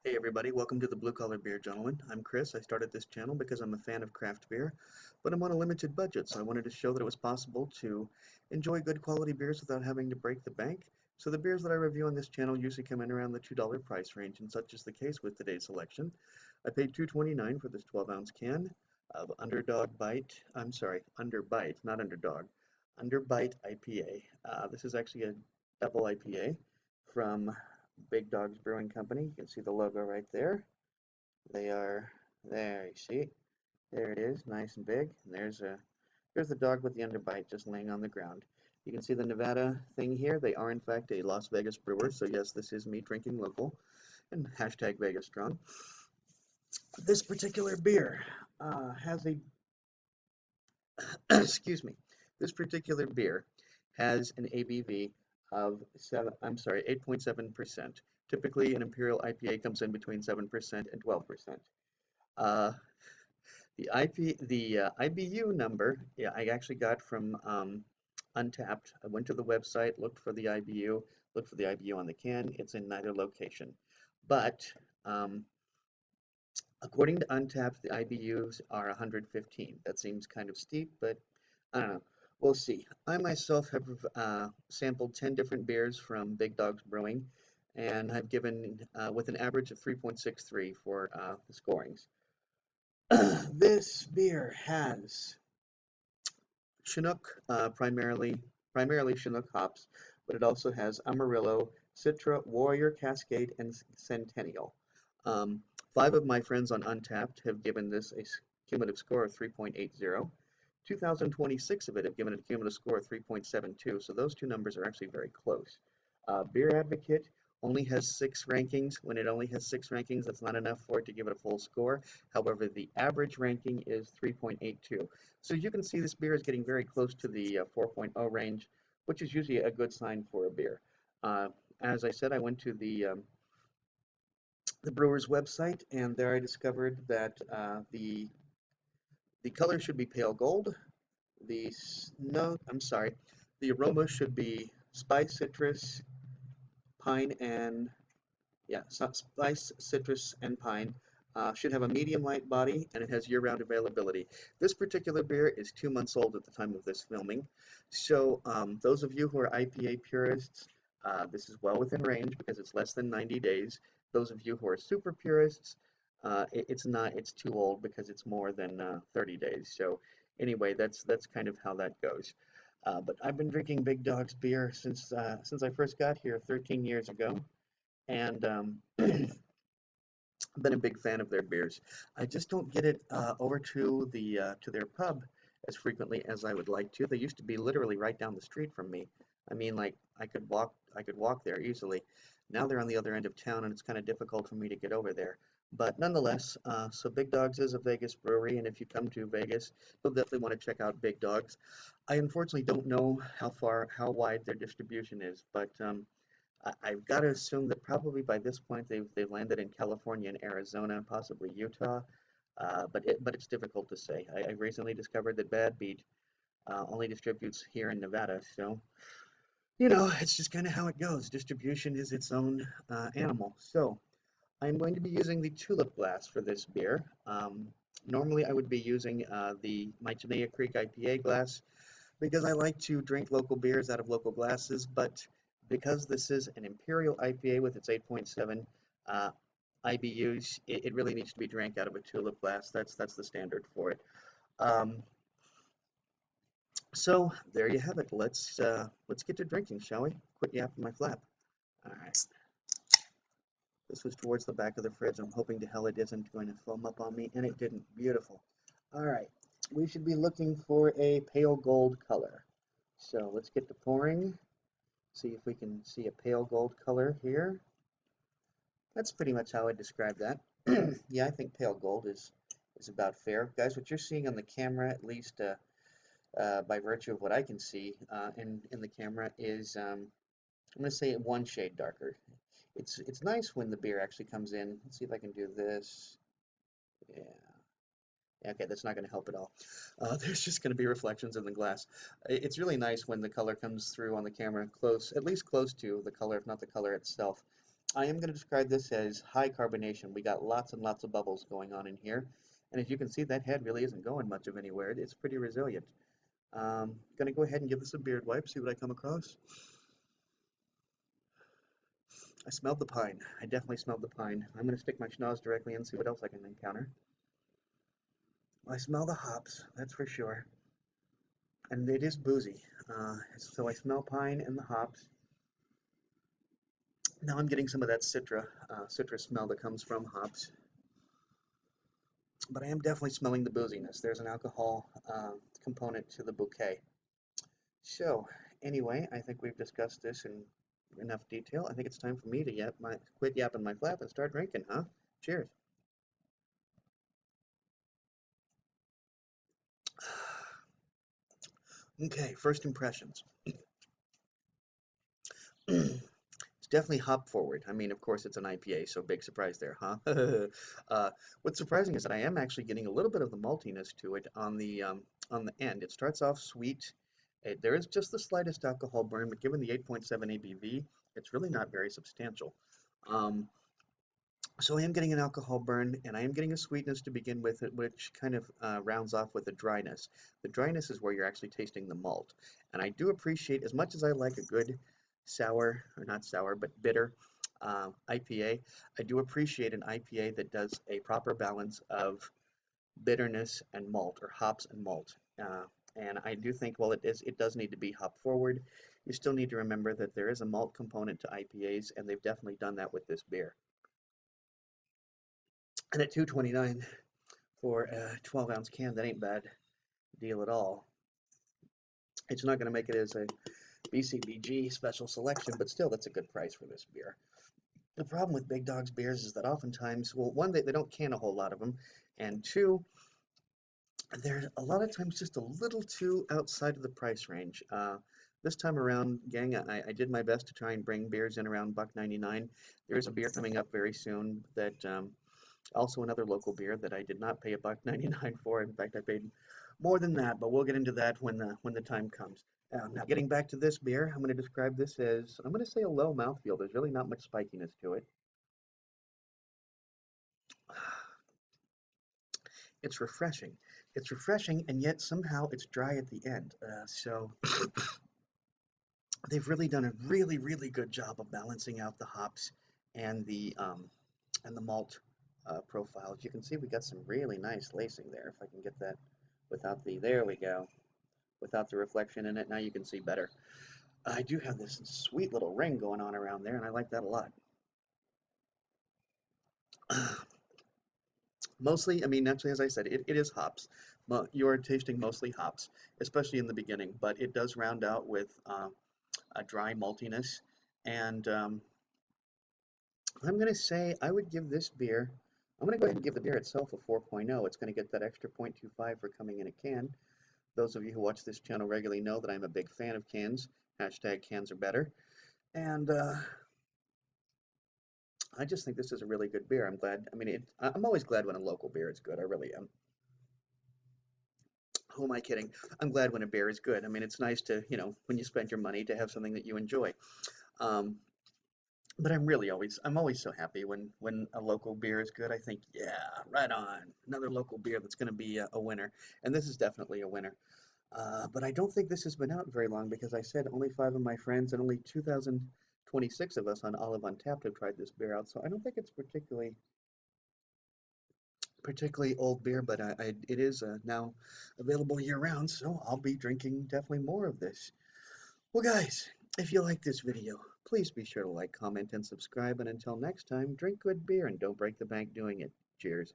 Hey everybody, welcome to the Blue Collar Beer Gentleman. I'm Chris. I started this channel because I'm a fan of craft beer, but I'm on a limited budget, so I wanted to show that it was possible to enjoy good quality beers without having to break the bank. So the beers that I review on this channel usually come in around the $2 price range, and such is the case with today's selection. I paid $2.29 for this 12-ounce can of Underbite, not Underdog, Underbite IPA. This is actually a double IPA from Big Dogs Brewing Company. You can see the logo right there. They are there, you see. There it is, nice and big. And there's the dog with the underbite just laying on the ground. You can see the Nevada thing here. They are in fact a Las Vegas brewer, so yes, this is me drinking local. And hashtag vegasstrong. This particular beer has a excuse me. This particular beer has an ABV of 8.7%. Typically, an Imperial IPA comes in between 7% and 12%. Uh, the IBU number, yeah, I actually got from Untapped. I went to the website, looked for the IBU, looked for the IBU on the can. It's in neither location. But according to Untapped, the IBUs are 115. That seems kind of steep, but I don't know. We'll see. I myself have sampled 10 different beers from Big Dogs Brewing, and I've given with an average of 3.63 for the scorings. This beer has Chinook, primarily Chinook hops, but it also has Amarillo, Citra, Warrior, Cascade, and Centennial. 5 of my friends on Untapped have given this a cumulative score of 3.80. 2,026 of it have given it a cumulative score of 3.72, so those two numbers are actually very close. Beer Advocate only has 6 rankings. When it only has 6 rankings, that's not enough for it to give it a full score. However, the average ranking is 3.82. So you can see this beer is getting very close to the 4.0 range, which is usually a good sign for a beer. As I said, I went to the brewer's website, and there I discovered that the color should be pale gold. The aroma should be spice, citrus, pine, and spice, citrus, and pine. Should have a medium light body, and it has year-round availability. This particular beer is 2 months old at the time of this filming, so those of you who are IPA purists, this is well within range because it's less than 90 days. Those of you who are super purists, it's too old because it's more than 30 days. So anyway, that's kind of how that goes. But I've been drinking Big Dog's beer since I first got here 13 years ago, and been a big fan of their beers. I just don't get it over to their pub as frequently as I would like to. They used to be literally right down the street from me. I mean, like I could walk there easily. Now they're on the other end of town, and it's kind of difficult for me to get over there. But nonetheless, so Big Dogs is a Vegas brewery, and if you come to Vegas, you'll definitely want to check out Big Dogs. I unfortunately don't know how wide their distribution is, but I've got to assume that probably by this point they've landed in California and Arizona, possibly Utah, but it's difficult to say. I recently discovered that Bad Beat only distributes here in Nevada, so it's just kind of how it goes. Distribution is its own animal. So I'm going to be using the tulip glass for this beer. Normally I would be using my Tenaya Creek IPA glass because I like to drink local beers out of local glasses, but because this is an Imperial IPA with its 8.7 IBUs, it really needs to be drank out of a tulip glass. That's the standard for it. So there you have it. Let's get to drinking, shall we? Quit yapping my flap. All right. This was towards the back of the fridge. I'm hoping to hell it isn't going to foam up on me, and it didn't. Beautiful. All right. We should be looking for a pale gold color. So let's get to pouring. See if we can see a pale gold color here. That's pretty much how I describe that. Yeah, I think pale gold is about fair. Guys, what you're seeing on the camera, at least by virtue of what I can see in the camera, is I'm going to say 1 shade darker. It's nice when the beer actually comes in. Let's see if I can do this. Yeah. Okay, that's not going to help at all. There's just going to be reflections in the glass. It's really nice when the color comes through on the camera close, at least close to the color, if not the color itself. I am going to describe this as high carbonation. We got lots and lots of bubbles going on in here. And as you can see, that head really isn't going much of anywhere. It's pretty resilient. Going to go ahead and give this a beard wipe, see what I come across. I smelled the pine. I definitely smelled the pine. I'm going to stick my schnoz directly in and see what else I can encounter. Well, I smell the hops, that's for sure. And it is boozy. So I smell pine and the hops. Now I'm getting some of that citrus smell that comes from hops. But I am definitely smelling the booziness. There's an alcohol component to the bouquet. So anyway, I think we've discussed this in enough detail. I think it's time for me to quit yapping my flap and start drinking, huh? Cheers. Okay, first impressions. It's definitely hop forward. I mean, of course, it's an IPA, so big surprise there, huh? What's surprising is that I am actually getting a little bit of the maltiness to it on the end. It starts off sweet. There is just the slightest alcohol burn, but given the 8.7 ABV, it's really not very substantial. So I am getting an alcohol burn, and I am getting a sweetness to begin with, which kind of rounds off with a dryness. The dryness is where you're actually tasting the malt. And I do appreciate, as much as I like a good sour, or not sour, but bitter IPA, I do appreciate an IPA that does a proper balance of bitterness and malt, or hops and malt. And I do think, while it does need to be hop forward, you still need to remember that there is a malt component to IPAs, and they've definitely done that with this beer. And at $2.29 for a 12-ounce can, that ain't bad deal at all. It's not going to make it as a BCBG special selection, but still, that's a good price for this beer. The problem with Big Dogs beers is that oftentimes, well, one, they don't can a whole lot of them, and two, they're a lot of times just a little too outside of the price range. This time around, gang, I did my best to try and bring beers in around $1.99. There's a beer coming up very soon that also another local beer that I did not pay $1.99 for. In fact, I paid more than that, but we'll get into that when the time comes. Now, getting back to this beer, I'm going to describe this as, I'm going to say, a low mouthfeel. There's really not much spikiness to it. It's refreshing. It's refreshing, and yet somehow it's dry at the end. So they've really done a really, really good job of balancing out the hops and the malt profile. As you can see, we got some really nice lacing there. If I can get that without there we go, without the reflection in it. Now you can see better. I do have this sweet little ring going on around there, and I like that a lot. Mostly, I mean, naturally, as I said, it is hops. You're tasting mostly hops, especially in the beginning, but it does round out with a dry maltiness. And I'm going to say I would give this beer, I'm going to go ahead and give the beer itself a 4.0. It's going to get that extra 0.25 for coming in a can. Those of you who watch this channel regularly know that I'm a big fan of cans. #cansarebetter. And I just think this is a really good beer. I'm glad. I mean, I'm always glad when a local beer is good. I really am. Who am I kidding? I'm glad when a beer is good. I mean, it's nice to, when you spend your money, to have something that you enjoy. But I'm always so happy when a local beer is good. I think, yeah, right on. Another local beer that's going to be a winner. And this is definitely a winner. But I don't think this has been out very long, because I said only 5 of my friends and only 2,026 of us on Olive Untapped have tried this beer out. So I don't think it's particularly old beer, but it is now available year-round, so I'll be drinking definitely more of this. Well, guys, if you like this video, please be sure to like, comment, and subscribe. And until next time, drink good beer and don't break the bank doing it. Cheers.